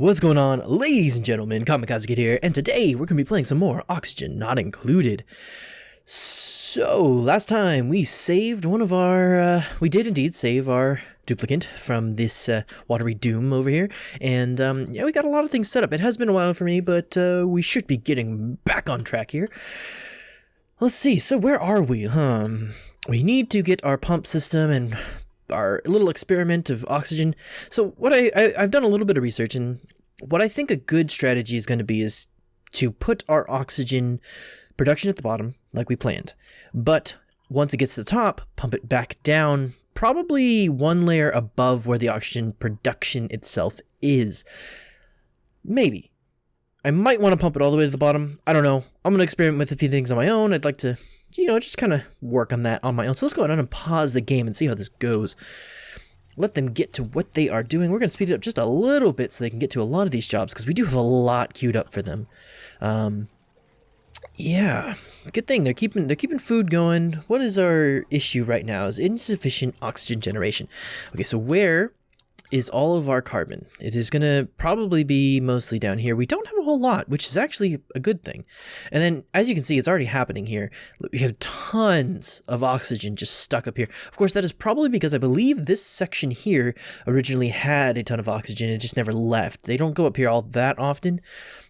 What's going on, ladies and gentlemen? KamakazeKidd here, and today we're going to be playing some more Oxygen Not Included. So, last time we saved one of our, we did indeed save our duplicant from this watery doom over here, and yeah, we got a lot of things set up. It has been a while for me, but we should be getting back on track here. Let's see, so where are we? We need to get our pump system and our little experiment of oxygen. So what I've done a little bit of research, and what I think a good strategy is going to be is to put our oxygen production at the bottom like we planned, but once it gets to the top, pump it back down, probably one layer above where the oxygen production itself is. Maybe I might want to pump it all the way to the bottom. I don't know. I'm going to experiment with a few things on my own. I'd like to, you know, just kind of work on that on my own. So let's go ahead and pause the game and see how this goes. Let them get to what they are doing. We're going to speed it up just a little bit so they can get to a lot of these jobs, because we do have a lot queued up for them. Yeah, good thing they're keeping food going. What is our issue right now? Is insufficient oxygen generation. Okay, so where is all of our carbon? It is going to probably be mostly down here. We don't have a whole lot, which is actually a good thing. And then, as you can see, it's already happening here. We have tons of oxygen just stuck up here. Of course, that is probably because I believe this section here originally had a ton of oxygen and just never left. They don't go up here all that often.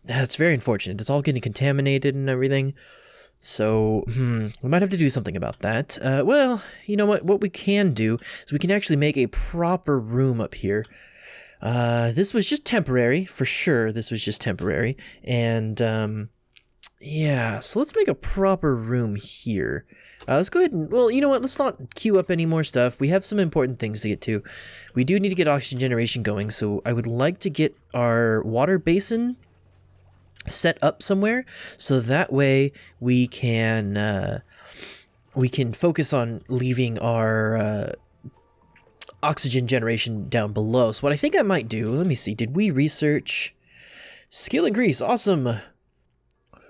That's very unfortunate. It's all getting contaminated and everything. So, we might have to do something about that. Well, you know what? What we can do is we can actually make a proper room up here. This was just temporary, for sure. This was just temporary. And, yeah, so let's make a proper room here. Let's go ahead and, well, you know what? Let's not queue up any more stuff. We have some important things to get to. We do need to get oxygen generation going, so I would like to get our water basin set up somewhere, so that way we can focus on leaving our oxygen generation down below. So what I think I might do, let me see, did we research skill increase? Awesome.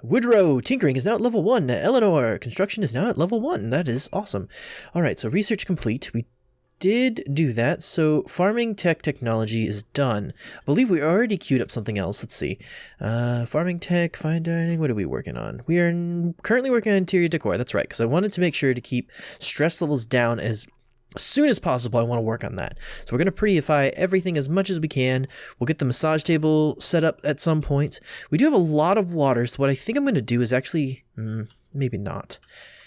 Woodrow tinkering is now at level 1. Eleanor construction is now at level 1. That is awesome. All right, so research complete. We did do that, so farming technology is done. I believe we already queued up something else. Let's see. Farming tech, fine dining, what are we working on? We are currently working on interior decor. That's right, because I wanted to make sure to keep stress levels down as soon as possible. I want to work on that. So we're going to prettyify everything as much as we can. We'll get the massage table set up at some point. We do have a lot of water, so what I think I'm going to do is actually, maybe not.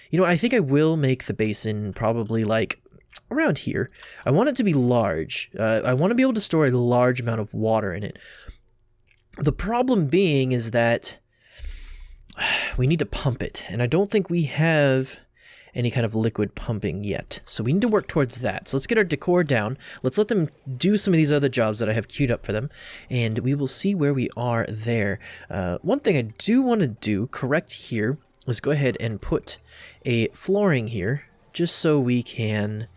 You know, I think I will make the basin probably like around here. I want it to be large. I want to be able to store a large amount of water in it. The problem being is that we need to pump it, and I don't think we have any kind of liquid pumping yet. So we need to work towards that. So let's get our decor down. Let's let them do some of these other jobs that I have queued up for them, and we will see where we are there. One thing I do want to do, correct here, is go ahead and put a flooring here, just so we can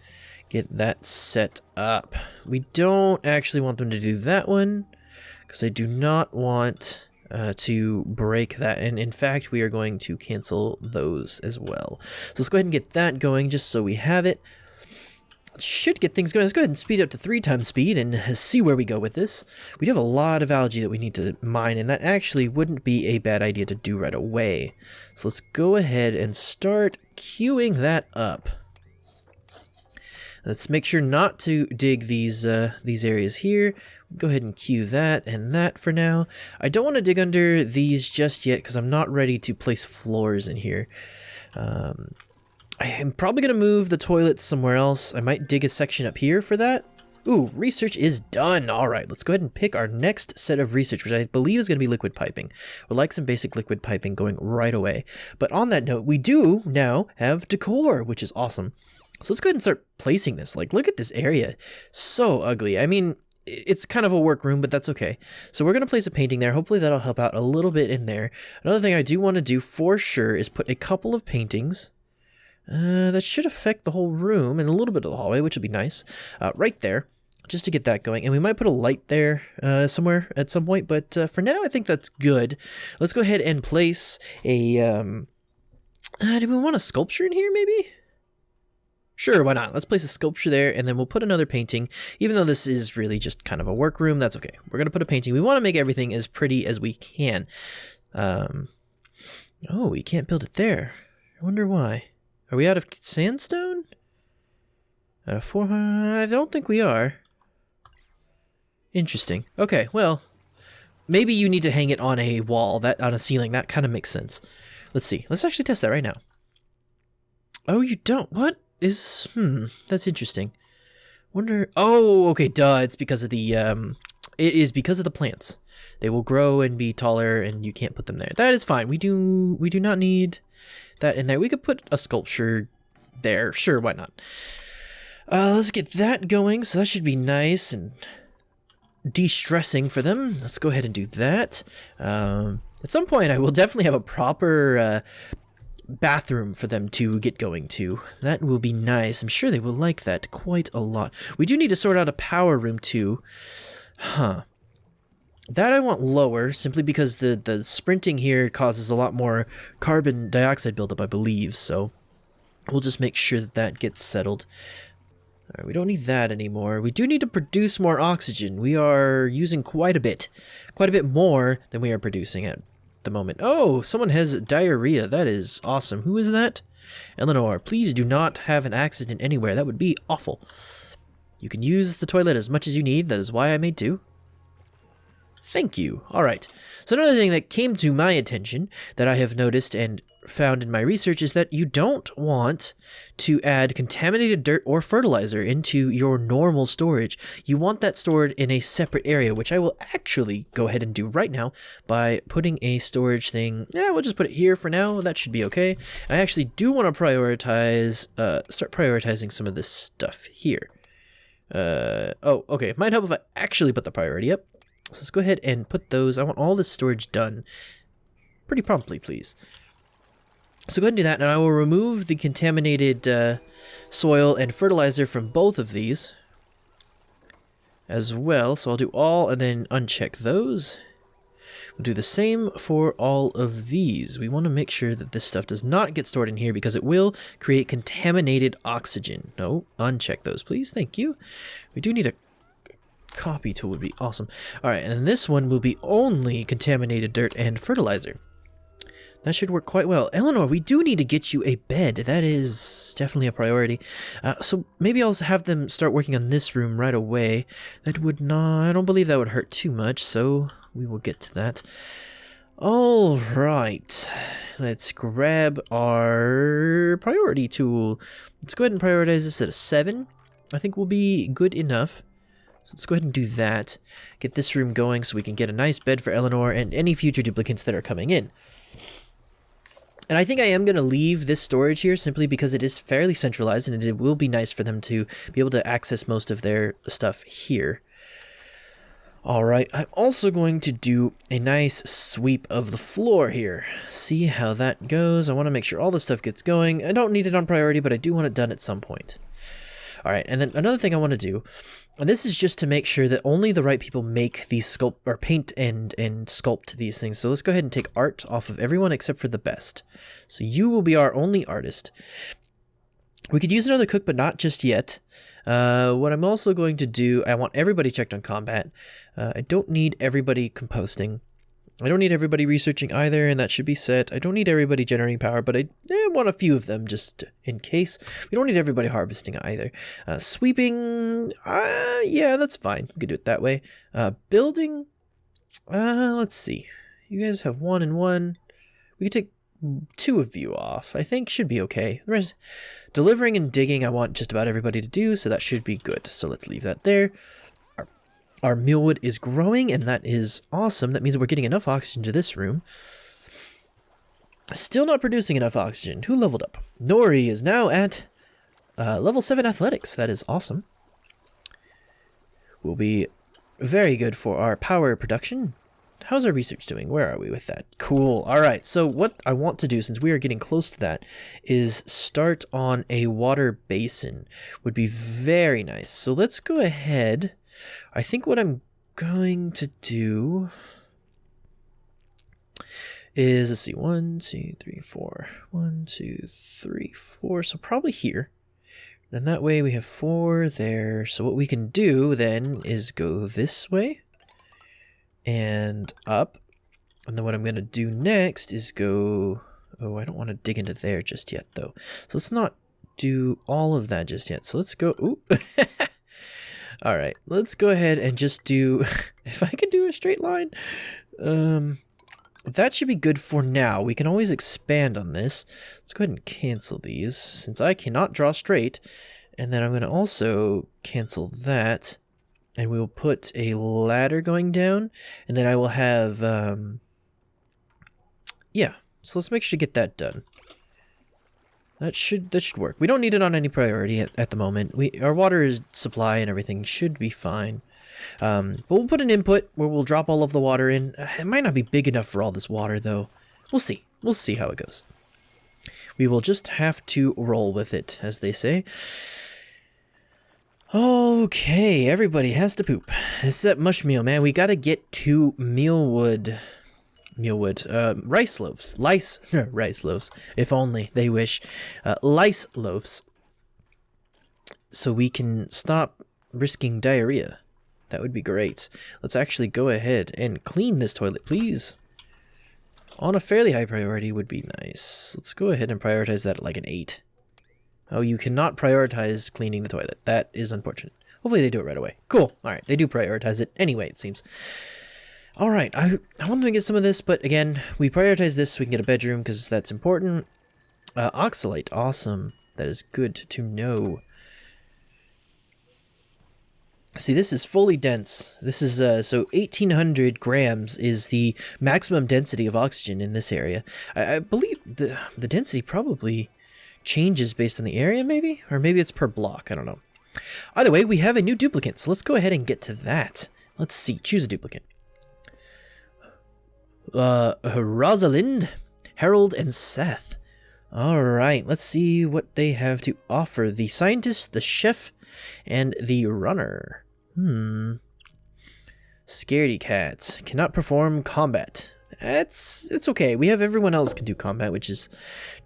get that set up. We don't actually want them to do that one, because I do not want to break that, and in fact we are going to cancel those as well. So let's go ahead and get that going just so we have it. Should get things going. Let's go ahead and speed up to 3 times speed and see where we go with this. We do have a lot of algae that we need to mine, and that actually wouldn't be a bad idea to do right away. So let's go ahead and start queuing that up. Let's make sure not to dig these areas here. Go ahead and queue that and that for now. I don't want to dig under these just yet because I'm not ready to place floors in here. I am probably going to move the toilets somewhere else. I might dig a section up here for that. Ooh, research is done. All right, let's go ahead and pick our next set of research, which I believe is going to be liquid piping. We'd like some basic liquid piping going right away. But on that note, we do now have decor, which is awesome. So let's go ahead and start placing this. Like, look at this area. So ugly. I mean, it's kind of a workroom, but that's okay. So we're going to place a painting there. Hopefully that'll help out a little bit in there. Another thing I do want to do for sure is put a couple of paintings. That should affect the whole room and a little bit of the hallway, which would be nice. Right there, just to get that going. And we might put a light there somewhere at some point, but for now I think that's good. Let's go ahead and place a... do we want a sculpture in here, maybe? Sure, why not? Let's place a sculpture there, and then we'll put another painting. Even though this is really just kind of a workroom, that's okay. We're going to put a painting. We want to make everything as pretty as we can. Oh, we can't build it there. I wonder why. Are we out of sandstone? Out of 400? I don't think we are. Interesting. Okay, well, maybe you need to hang it on a wall, on a ceiling. That kind of makes sense. Let's see. Let's actually test that right now. Oh, you don't? What is... that's interesting. Wonder... Oh, okay, duh. It's because of the... It is because of the plants. They will grow and be taller, and you can't put them there. That is fine. We do not need that in there. We could put a sculpture there. Sure, why not? Let's get that going. So that should be nice and de-stressing for them. Let's go ahead and do that. At some point, I will definitely have a proper bathroom for them to get going to. That will be nice. I'm sure they will like that quite a lot. We do need to sort out a power room too. Huh. That I want lower, simply because the sprinting here causes a lot more carbon dioxide buildup, I believe, so we'll just make sure that that gets settled. All right, we don't need that anymore. We do need to produce more oxygen. We are using quite a bit more than we are producing at the moment. Oh, someone has diarrhea. That is awesome. Who is that? Eleanor, please do not have an accident anywhere. That would be awful. You can use the toilet as much as you need. That is why I made two. Thank you. All right. So another thing that came to my attention that I have noticed and found in my research is that you don't want to add contaminated dirt or fertilizer into your normal storage. You want that stored in a separate area, which I will actually go ahead and do right now by putting a storage thing. Yeah, we'll just put it here for now. That should be okay. I actually do want to prioritize, start prioritizing some of this stuff here. Oh, okay. Might help if I actually put the priority up. So let's go ahead and put those. I want all this storage done pretty promptly, please. So go ahead and do that, and I will remove the contaminated soil and fertilizer from both of these as well. So I'll do all and then uncheck those. We'll do the same for all of these. We want to make sure that this stuff does not get stored in here because it will create contaminated oxygen. No, uncheck those, please. Thank you. We do need a copy tool would be awesome. All right, and this one will be only contaminated dirt and fertilizer. That should work quite well. Eleanor, we do need to get you a bed. That is definitely a priority. So maybe I'll have them start working on this room right away. That would not... I don't believe that would hurt too much, so we will get to that. All right. Let's grab our priority tool. Let's go ahead and prioritize this at a 7. I think will be good enough. So let's go ahead and do that. Get this room going so we can get a nice bed for Eleanor and any future duplicates that are coming in. And I think I am going to leave this storage here simply because it is fairly centralized and it will be nice for them to be able to access most of their stuff here. Alright, I'm also going to do a nice sweep of the floor here. See how that goes. I want to make sure all the stuff gets going. I don't need it on priority, but I do want it done at some point. Alright, and then another thing I want to do, and this is just to make sure that only the right people make these paint and sculpt these things. So let's go ahead and take art off of everyone except for the best. So you will be our only artist. We could use another cook, but not just yet. What I'm also going to do, I want everybody checked on combat. I don't need everybody composting. I don't need everybody researching either, and that should be set. I don't need everybody generating power, but I want a few of them just in case. We don't need everybody harvesting either. Sweeping, yeah, that's fine. We could do it that way. Building, let's see. You guys have 1 and 1. We could take 2 of you off. I think should be okay. The rest, delivering and digging, I want just about everybody to do, so that should be good. So let's leave that there. Our mealwood is growing, and that is awesome. That means we're getting enough oxygen to this room. Still not producing enough oxygen. Who leveled up? Nori is now at level 7 athletics. That is awesome. Will be very good for our power production. How's our research doing? Where are we with that? Cool. All right. So what I want to do, since we are getting close to that, is start on a water basin. Would be very nice. So let's go ahead. I think what I'm going to do is, let's see, 1, 2, 3, 4. 1, 2, 3, 4. So probably here. Then that way we have 4 there. So what we can do then is go this way and up. And then what I'm going to do next is go... Oh, I don't want to dig into there just yet, though. So let's not do all of that just yet. So let's go... Ooh. All right, let's go ahead and just do... If I can do a straight line... That should be good for now. We can always expand on this. Let's go ahead and cancel these, since I cannot draw straight. And then I'm going to also cancel that. And we will put a ladder going down. And then I will have... Yeah, so let's make sure to get that done. That should work. We don't need it on any priority at the moment. Our water supply and everything should be fine. But we'll put an input where we'll drop all of the water in. It might not be big enough for all this water, though. We'll see. We'll see how it goes. We will just have to roll with it, as they say. Okay, everybody has to poop. It's that mush meal, man. We gotta get to mealwood. Rice loaves. Rice loaves. If only they wish. Lice loaves. So we can stop risking diarrhea. That would be great. Let's actually go ahead and clean this toilet, please. On a fairly high priority would be nice. Let's go ahead and prioritize that at like an 8. Oh, you cannot prioritize cleaning the toilet. That is unfortunate. Hopefully they do it right away. Cool. Alright, they do prioritize it anyway, it seems. Alright, I wanted to get some of this, but again, we prioritize this so we can get a bedroom because that's important. Oxalate, awesome. That is good to know. See, this is fully dense. This is, so 1800 grams is the maximum density of oxygen in this area. I believe the density probably changes based on the area, maybe? Or maybe it's per block, I don't know. Either way, we have a new duplicate, so let's go ahead and get to that. Let's see, choose a duplicate. Rosalind, Harold, and Seth. Alright, let's see what they have to offer. The scientist, the chef, and the runner. Scaredy cat. Cannot perform combat. It's okay. We have everyone else can do combat, which is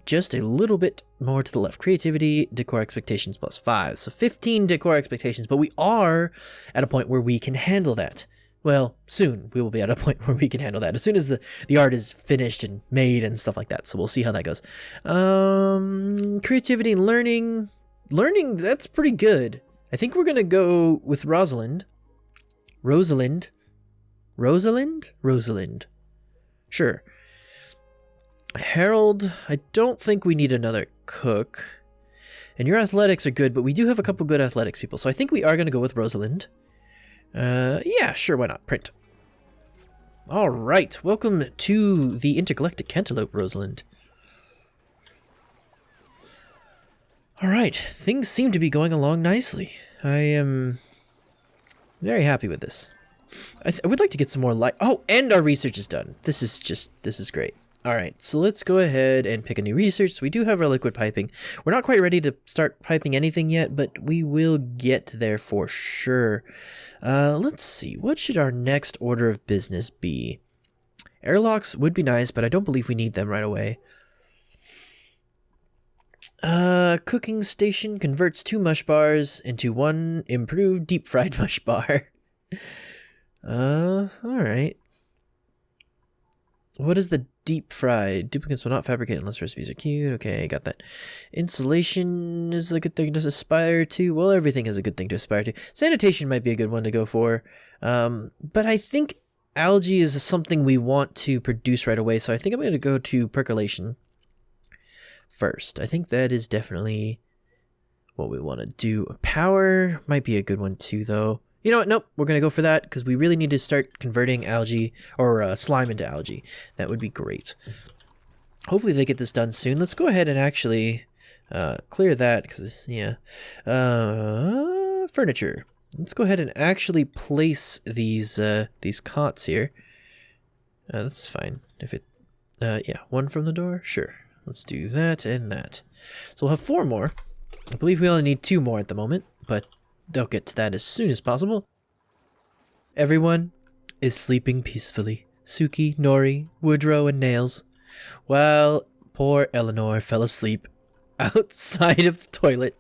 just a little bit more to the left. Creativity, decor expectations +5. So 15 decor expectations, but we are at a point where we can handle that. Well, soon we will be at a point where we can handle that. As soon as the art is finished and made and stuff like that. So we'll see how that goes. Creativity and learning. Learning, that's pretty good. I think we're going to go with Rosalind. Rosalind. Sure. Harold, I don't think we need another cook. And your athletics are good, but we do have a couple good athletics people. So I think we are going to go with Rosalind. Yeah, sure, why not? Print. All right, welcome to the Intergalactic Cantaloupe, Rosalind. All right, things seem to be going along nicely. I am very happy with this. I would like to get some more light. Oh, and our research is done. This is great. All right, so let's go ahead and pick a new research. So we do have our liquid piping. We're not quite ready to start piping anything yet, but we will get there for sure. Let's see. What should our next order of business be? Airlocks would be nice, but I don't believe we need them right away. Cooking station converts 2 mush bars into 1 improved deep fried mush bar. Alright. What is the deep fried? Duplicates will not fabricate unless recipes are queued. Okay, got that. Insulation is a good thing to aspire to. Well, everything is a good thing to aspire to. Sanitation might be a good one to go for. But I think algae is something we want to produce right away, so I think I'm going to go to percolation first. I think that is definitely what we want to do. Power might be a good one too, though. You know what? Nope. We're going to go for that because we really need to start converting algae or slime into algae. That would be great. Hopefully they get this done soon. Let's go ahead and actually clear that because, yeah. Furniture. Let's go ahead and actually place these cots here. That's fine. If it, yeah, 1 from the door. Sure. Let's do that and that. So we'll have 4 more. I believe we only need 2 more at the moment, but they'll get to that as soon as possible. Everyone is sleeping peacefully. Suki, Nori, Woodrow, and Nails. While poor Eleanor fell asleep outside of the toilet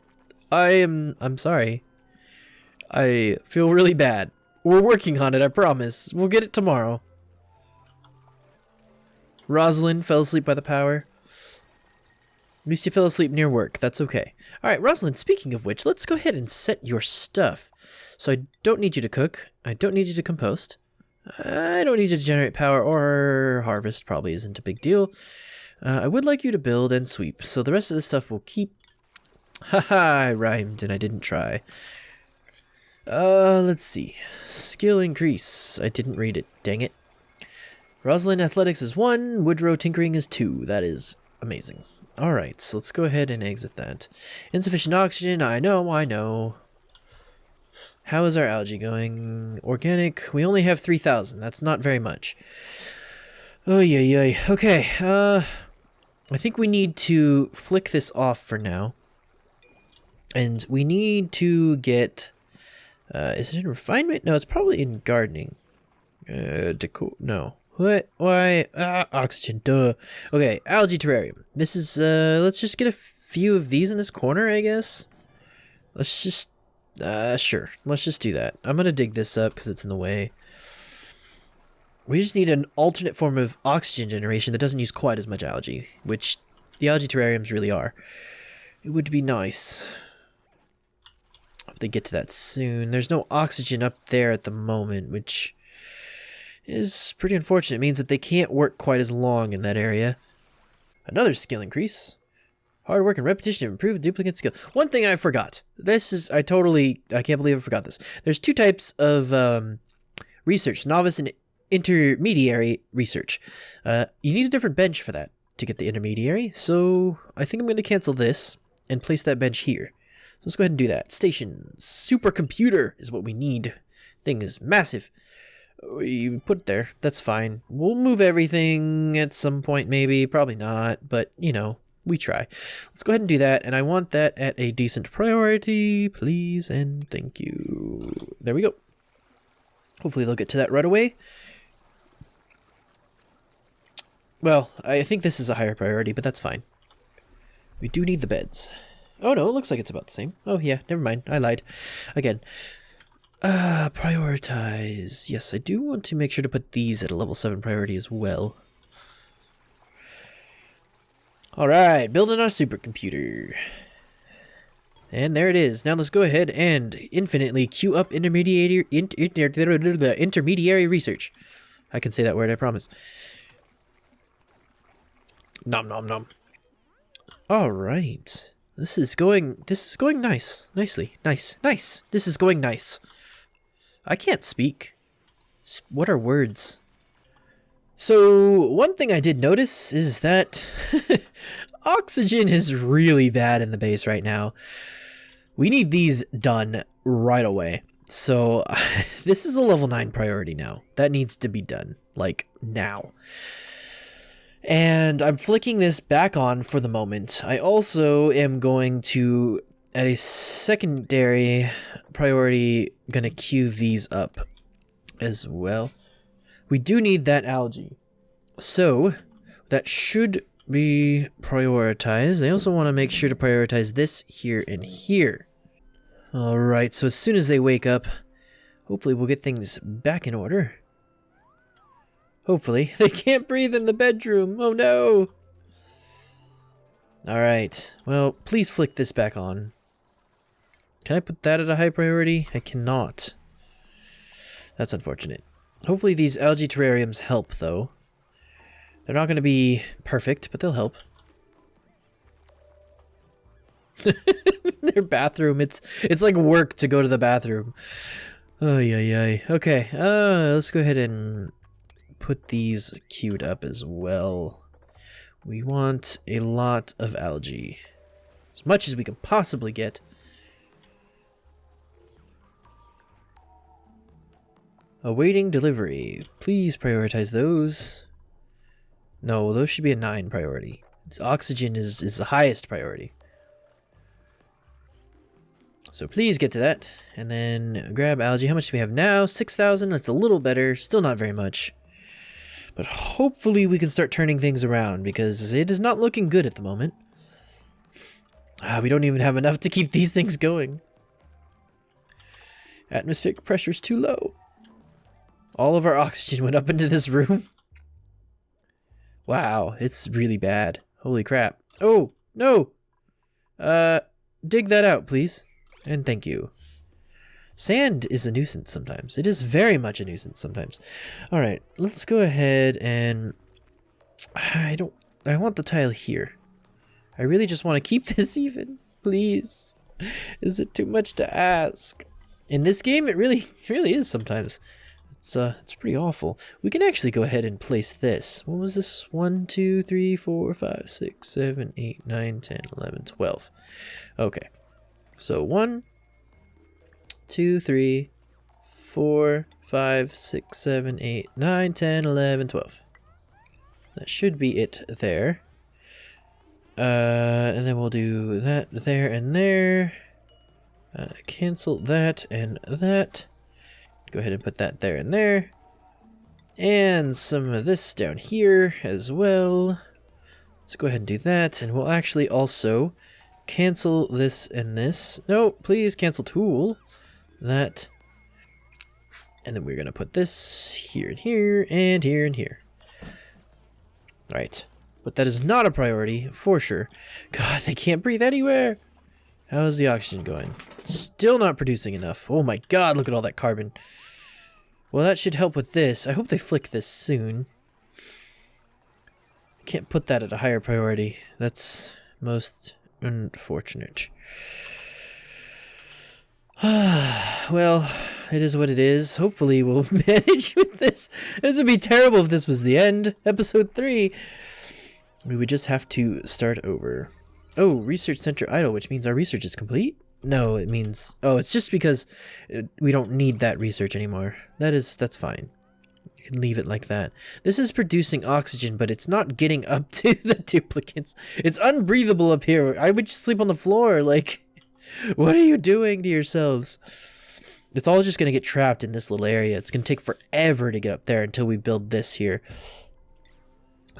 I'm sorry. I feel really bad. We're working on it, I promise. We'll get it tomorrow. Rosalind fell asleep by the power. At least you fell asleep near work. That's okay. Alright, Rosalind, speaking of which, let's go ahead and set your stuff. So I don't need you to cook. I don't need you to compost. I don't need you to generate power or harvest. Probably isn't a big deal. I would like you to build and sweep. So the rest of this stuff will keep... Haha, I rhymed and I didn't try. Let's see. Skill increase. I didn't read it. Dang it. Rosalind Athletics is 1. Woodrow Tinkering is 2. That is amazing. Alright, so let's go ahead and exit that. Insufficient oxygen. I know. How is our algae going? Organic. We only have 3,000. That's not very much. Oh, yeah. Okay, I think we need to flick this off for now. And we need to get... is it in refinement? No, it's probably in gardening. Decor... No. What? Why? Oxygen. Duh. Okay, algae terrarium. This is, let's just get a few of these in this corner, I guess. Let's just... sure. Let's just do that. I'm gonna dig this up because it's in the way. We just need an alternate form of oxygen generation that doesn't use quite as much algae, which the algae terrariums really are. It would be nice. Hope they get to that soon. There's no oxygen up there at the moment, which is pretty unfortunate. It means that they can't work quite as long in that area. Another skill increase. Hard work and repetition to improve duplicate skill. One thing I forgot. I can't believe I forgot this. There's 2 types of research. Novice and intermediary research. You need a different bench for that to get the intermediary. So I think I'm going to cancel this and place that bench here. So let's go ahead and do that. Station. Supercomputer is what we need. Thing is massive. You put it there. That's fine. We'll move everything at some point maybe. Probably not. But, you know, we try. Let's go ahead and do that. And I want that at a decent priority. Please and thank you. There we go. Hopefully they'll get to that right away. Well, I think this is a higher priority, but that's fine. We do need the beds. Oh no, it looks like it's about the same. Oh yeah, never mind. I lied. Again. Prioritize. Yes, I do want to make sure to put these at a level 7 priority as well. Alright, building our supercomputer. And there it is. Now let's go ahead and infinitely queue up intermediary research. I can say that word, I promise. Nom nom nom. Alright. This is going nice. Nicely. Nice. This is going nice. I can't speak. What are words? So, one thing I did notice is that oxygen is really bad in the base right now. We need these done right away. So, this is a level 9 priority now. That needs to be done, like, now. And I'm flicking this back on for the moment. I also am going to, at a secondary priority, gonna queue these up as well. We do need that algae. So, that should be prioritized. I also want to make sure to prioritize this here and here. Alright, so as soon as they wake up, hopefully we'll get things back in order. Hopefully. They can't breathe in the bedroom. Oh no! Alright, well, please flick this back on. Can I put that at a high priority? I cannot. That's unfortunate. Hopefully these algae terrariums help, though. They're not going to be perfect, but they'll help. Their bathroom, it's like work to go to the bathroom. Oh, yeah. Okay, let's go ahead and put these queued up as well. We want a lot of algae. As much as we can possibly get. Awaiting delivery. Please prioritize those. No, those should be a 9 priority. Oxygen is the highest priority. So please get to that. And then grab algae. How much do we have now? 6,000. That's a little better. Still not very much. But hopefully we can start turning things around because it is not looking good at the moment. We don't even have enough to keep these things going. Atmospheric pressure's too low. All of our oxygen went up into this room. Wow, it's really bad. Holy crap. Oh, no! Dig that out, please. And thank you. Sand is a nuisance sometimes. It is very much a nuisance sometimes. Alright, let's go ahead and... I want the tile here. I really just want to keep this even. Please. Is it too much to ask? In this game, it really is sometimes. It's pretty awful. We can actually go ahead and place this. What was this? 1, 2, 3, 4, 5, 6, 7, 8, 9, 10, 11, 12. Okay. So 1, 2, 3, 4, 5, 6, 7, 8, 9, 10, 11, 12. That should be it there. And then we'll do that there and there. Cancel that and that. Go ahead and put that there and there. And some of this down here as well. Let's go ahead and do that. And we'll actually also cancel this and this. No, please cancel tool. That. And then we're going to put this here and here and here and here. Alright. But that is not a priority, for sure. God, they can't breathe anywhere. How's the oxygen going? Still not producing enough. Oh my god, look at all that carbon. Well, that should help with this. I hope they flick this soon. I can't put that at a higher priority. That's most unfortunate. Well, it is what it is. Hopefully we'll manage with this. This would be terrible if this was the end. Episode 3. We would just have to start over. Oh, research center idle, which means our research is complete? No, it means... Oh, it's just because we don't need that research anymore. That's fine. You can leave it like that. This is producing oxygen, but it's not getting up to the duplicates. It's unbreathable up here. I would just sleep on the floor. Like, what are you doing to yourselves? It's all just going to get trapped in this little area. It's going to take forever to get up there until we build this here.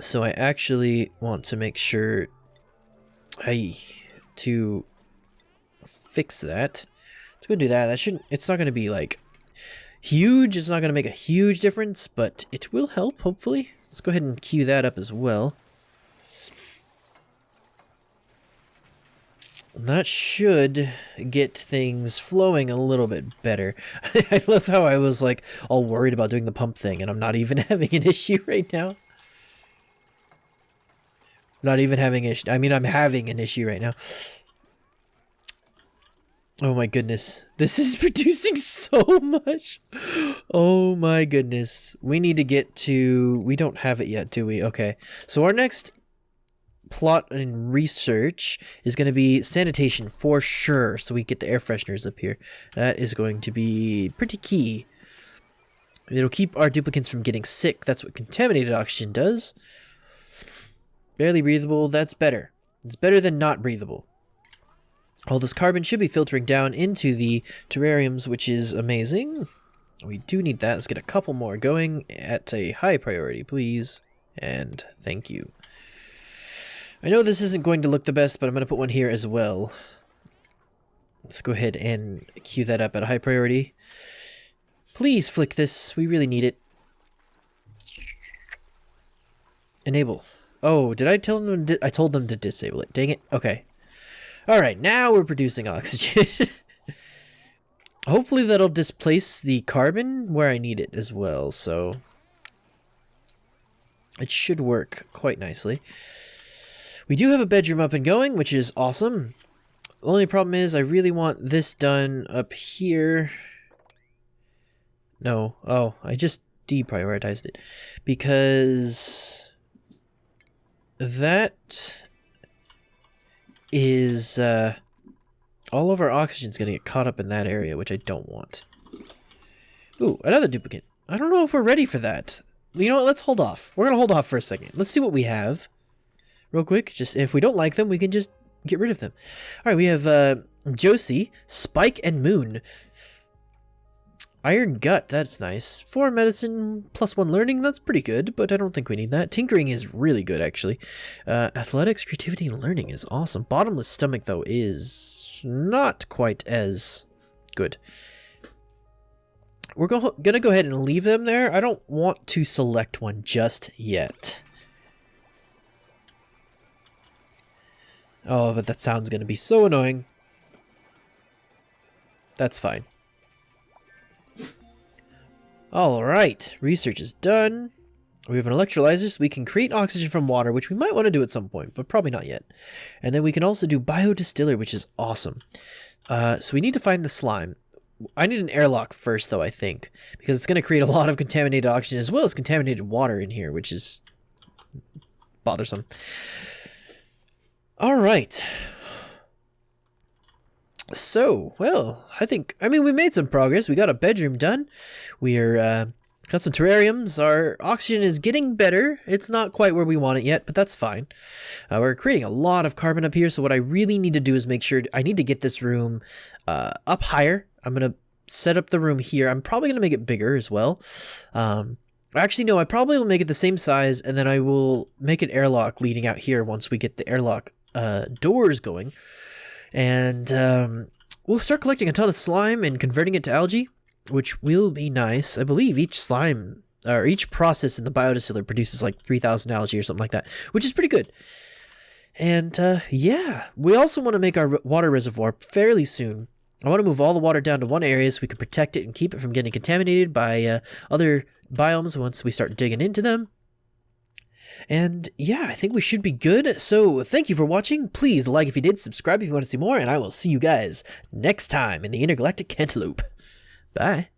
So I actually want to make sure to fix that. Let's go do that. It's not going to be like huge. It's not going to make a huge difference, but it will help, hopefully. Let's go ahead and queue that up as well. That should get things flowing a little bit better. I love how I was like all worried about doing the pump thing, and I'm not even having an issue right now. Not even having an issue. I mean, I'm having an issue right now. Oh my goodness. This is producing so much. Oh my goodness. We need to get to... We don't have it yet, do we? Okay. So our next plot and research is going to be sanitation for sure. So we get the air fresheners up here. That is going to be pretty key. It'll keep our duplicants from getting sick. That's what contaminated oxygen does. Barely breathable, that's better. It's better than not breathable. All this carbon should be filtering down into the terrariums, which is amazing. We do need that. Let's get a couple more going at a high priority, please. And thank you. I know this isn't going to look the best, but I'm going to put one here as well. Let's go ahead and queue that up at a high priority. Please flick this. We really need it. Enable. Oh, did I tell them? I told them to disable it. Dang it. Okay. All right, now we're producing oxygen. Hopefully that'll displace the carbon where I need it as well, so it should work quite nicely. We do have a bedroom up and going, which is awesome. The only problem is I really want this done up here. No. Oh, I just deprioritized it because that is all of our oxygen's gonna get caught up in that area, which I don't want. Ooh, another duplicate. I don't know if we're ready for that. You know what? Let's hold off. We're gonna hold off for a second. Let's see what we have real quick. Just if we don't like them, we can just get rid of them. All right, we have Josie, Spike, and Moon. Iron Gut, that's nice. 4 medicine, +1 learning, that's pretty good, but I don't think we need that. Tinkering is really good, actually. Athletics, creativity, and learning is awesome. Bottomless stomach, though, is not quite as good. We're gonna go ahead and leave them there. I don't want to select one just yet. Oh, but that sound's gonna be so annoying. That's fine. Alright, research is done. We have an electrolyzer, so we can create oxygen from water, which we might want to do at some point, but probably not yet. And then we can also do biodistiller, which is awesome. So we need to find the slime. I need an airlock first, though, I think, because it's going to create a lot of contaminated oxygen as well as contaminated water in here, which is bothersome. Alright. So, well, I mean, we made some progress. We got a bedroom done. We're, got some terrariums. Our oxygen is getting better. It's not quite where we want it yet, but that's fine. We're creating a lot of carbon up here, so what I really need to do is make sure, I need to get this room, up higher. I'm going to set up the room here. I'm probably going to make it bigger as well. Actually, no, I probably will make it the same size, and then I will make an airlock leading out here once we get the airlock, doors going. And we'll start collecting a ton of slime and converting it to algae, which will be nice. I believe each slime, or each process in the biodistiller produces like 3,000 algae or something like that, which is pretty good. And yeah, we also want to make our water reservoir fairly soon. I want to move all the water down to one area so we can protect it and keep it from getting contaminated by other biomes once we start digging into them. And yeah, I think we should be good. So thank you for watching. Please like if you did, subscribe if you want to see more, and I will see you guys next time in the Intergalactic Cantaloupe. Bye.